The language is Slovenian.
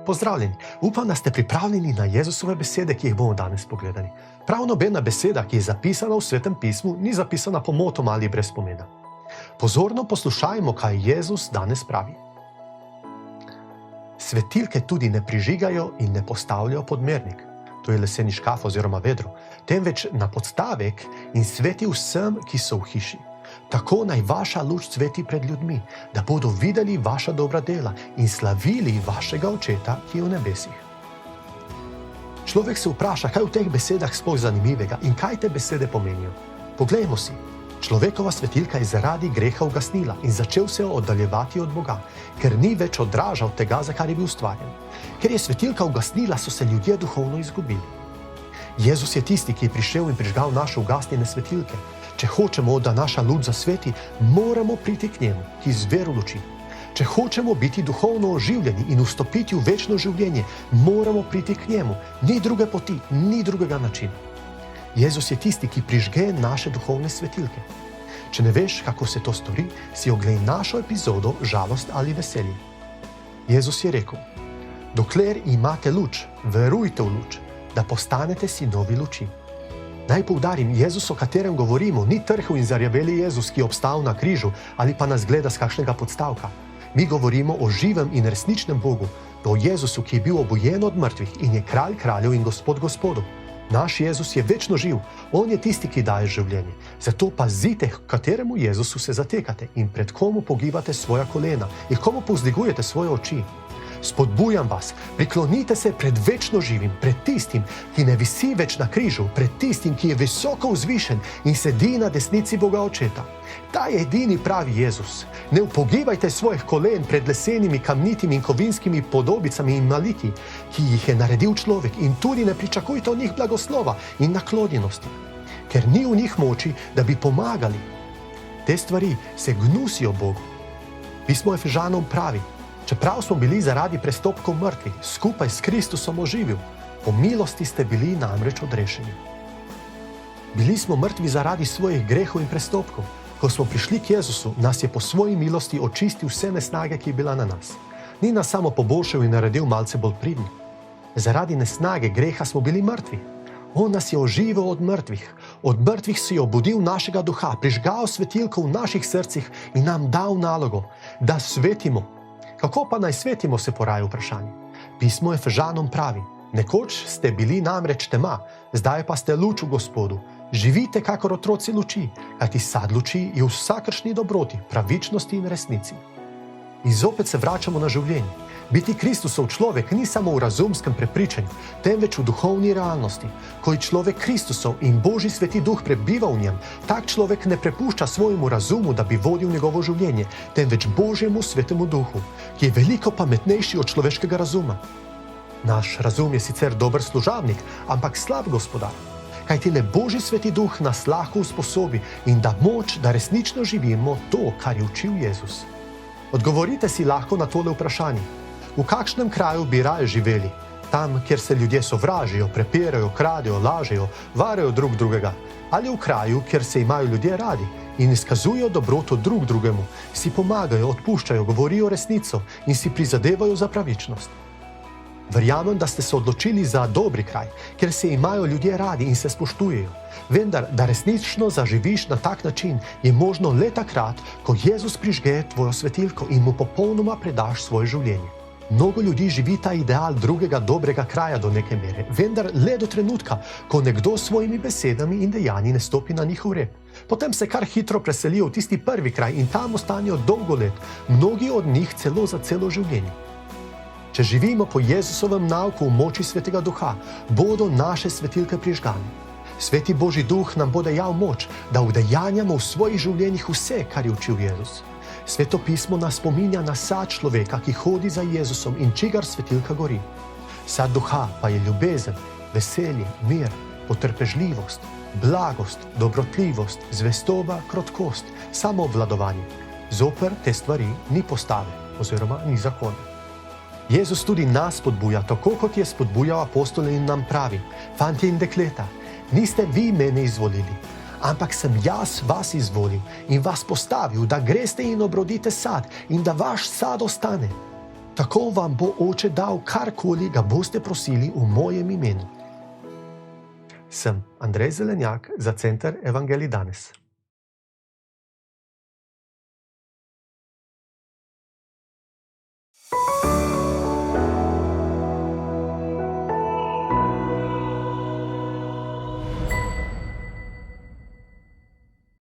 Pozdravljeni, upam, da ste pripravljeni na Jezusove besede, ki jih bomo danes pogledali. Prav nobena beseda, ki je zapisana v Svetem pismu, ni zapisana pomotom ali brez pomena. Pozorno poslušajmo, kaj Jezus danes pravi. Svetilke tudi ne prižigajo in ne postavljajo pod mernik, to je leseni škaf oziroma vedro, temveč na podstavek in sveti vsem, ki so v hiši. Tako naj vaša luč sveti pred ljudmi, da bodo videli vaša dobra dela in slavili vašega Očeta, ki je v nebesih. Človek se vpraša, kaj v teh besedah sploh zanimivega in kaj te besede pomenijo. Poglejmo si. Človekova svetilka je zaradi greha ugasnila in začel se oddaljevati od Boga, ker ni več odražal tega, za kar je bil ustvarjen. Ker je svetilka ugasnila, so se ljudje duhovno izgubili. Jezus je tisti, ki je prišel in prižgal naše ugasnjene svetilke. Če hočemo, da naša luč zasveti, moramo priti k njemu, ki izvira luči. Če hočemo biti duhovno oživljeni in vstopiti v večno življenje, moramo priti k njemu. Ni druge poti, ni drugega načina. Jezus je tisti, ki prižge naše duhovne svetilke. Če ne veš, kako se to stori, si oglej našo epizodo Žalost ali veselje. Jezus je rekel: dokler imate luč, verujte v luč, da postanete sinovi luči. Naj poudarim, Jezus, o katerem govorimo, ni trhel in zarjaveli Jezus, ki je obstal na križu ali pa nas gleda z kakšnega podstavka. Mi govorimo o živem in resničnem Bogu, o Jezusu, ki je bil obojen od mrtvih in je kralj kraljev in gospod gospodov. Naš Jezus je večno živ, on je tisti, ki daje življenje. Zato pazite, kateremu Jezusu se zatekate in pred komu pogibate svoja kolena in komu povzdigujete svoje oči. Spodbujam vas, priklonite se pred večno živim, pred tistim, ki ne visi več na križu, pred tistim, ki je visoko vzvišen in sedi na desnici Boga Očeta. Ta je edini pravi Jezus. Ne upogibajte svojih kolen pred lesenimi, kamnitimi in kovinskimi podobicami in maliki, ki jih je naredil človek, in tudi ne pričakujte od njih blagoslova in naklonjenosti, ker ni v njih moči, da bi pomagali. Te stvari se gnusijo Bogu. Pismo Efežanom pravi: čeprav smo bili zaradi prestopkov mrtvi, skupaj s Kristusom oživil, po milosti ste bili namreč odrešeni. Bili smo mrtvi zaradi svojih grehov in prestopkov. Ko smo prišli k Jezusu, nas je po svoji milosti očistil vse nesnage, ki je bila na nas. Ni nas samo poboljšal in naredil malce bolj pridni. Zaradi nesnage greha smo bili mrtvi. On nas je oživel od mrtvih. Od mrtvih si je obudil našega duha, prižgal svetilko v naših srcih in nam dal nalogo, da svetimo. Kako pa naj svetimo, se poraja vprašanje. Pismo Efežanom pravi: nekoč ste bili namreč tema, zdaj pa ste luč v Gospodu. Živite kakor otroci luči, kajti sad luči je v vsakršni dobroti, pravičnosti in resnici. In zopet se vračamo na življenje. Biti Kristusov človek ni samo v razumskem prepričanju, temveč v duhovni realnosti. Ko je človek Kristusov in Božji sveti duh prebiva v njem, tak človek ne prepušča svojemu razumu, da bi vodil njegovo življenje, temveč Božjemu svetemu duhu, ki je veliko pametnejši od človeškega razuma. Naš razum je sicer dober služabnik, ampak slab gospodar. Kajti le Božji sveti duh nas lahko usposobi in da moč, da resnično živimo to, kar je učil Jezus. Odgovorite si lahko na tole vprašanje. V kakšnem kraju bi raje živeli? Tam, kjer se ljudje sovražijo, prepirajo, kradejo, lažejo, varajo drug drugega? Ali v kraju, kjer se imajo ljudje radi in izkazujejo dobroto drug drugemu, si pomagajo, odpuščajo, govorijo resnico in si prizadevajo za pravičnost? Verjamem, da ste se odločili za dobri kraj, kjer se imajo ljudje radi in se spoštujejo. Vendar, da resnično zaživiš na tak način, je možno le takrat, ko Jezus prižge tvojo svetilko in mu popolnoma predaš svoje življenje. Mnogo ljudi živi ta ideal drugega dobrega kraja do neke mere, vendar le do trenutka, ko nekdo s svojimi besedami in dejanji ne stopi na njihov rep. Potem se kar hitro preselijo v tisti prvi kraj in tam ostanejo dolgo let, mnogi od njih celo za celo življenje. Če živimo po Jezusovem nauku v moči Svetega Duha, bodo naše svetilke prižgane. Sveti Božji Duh nam bo dajal moč, da udejanjamo v svojih življenjih vse, kar je učil Jezus. Sveto pismo nas spominja na sad človeka, ki hodi za Jezusom in čigar svetilka gori. Sad duha pa je ljubezen, veselje, mir, potrpežljivost, blagost, dobrotljivost, zvestoba, krotkost, samoobvladovanje. Zoper te stvari ni postave oziroma ni zakona. Jezus tudi nas spodbuja, tako kot je spodbujal apostole in nam pravi: fantje in dekleta, niste vi mene izvolili, ampak sem jaz vas izvolil in vas postavil, da greste in obrodite sad in da vaš sad ostane. Tako vam bo Oče dal karkoli ga boste prosili v mojem imenu. Sem Andrej Zelenjak za Center Evangelij danes.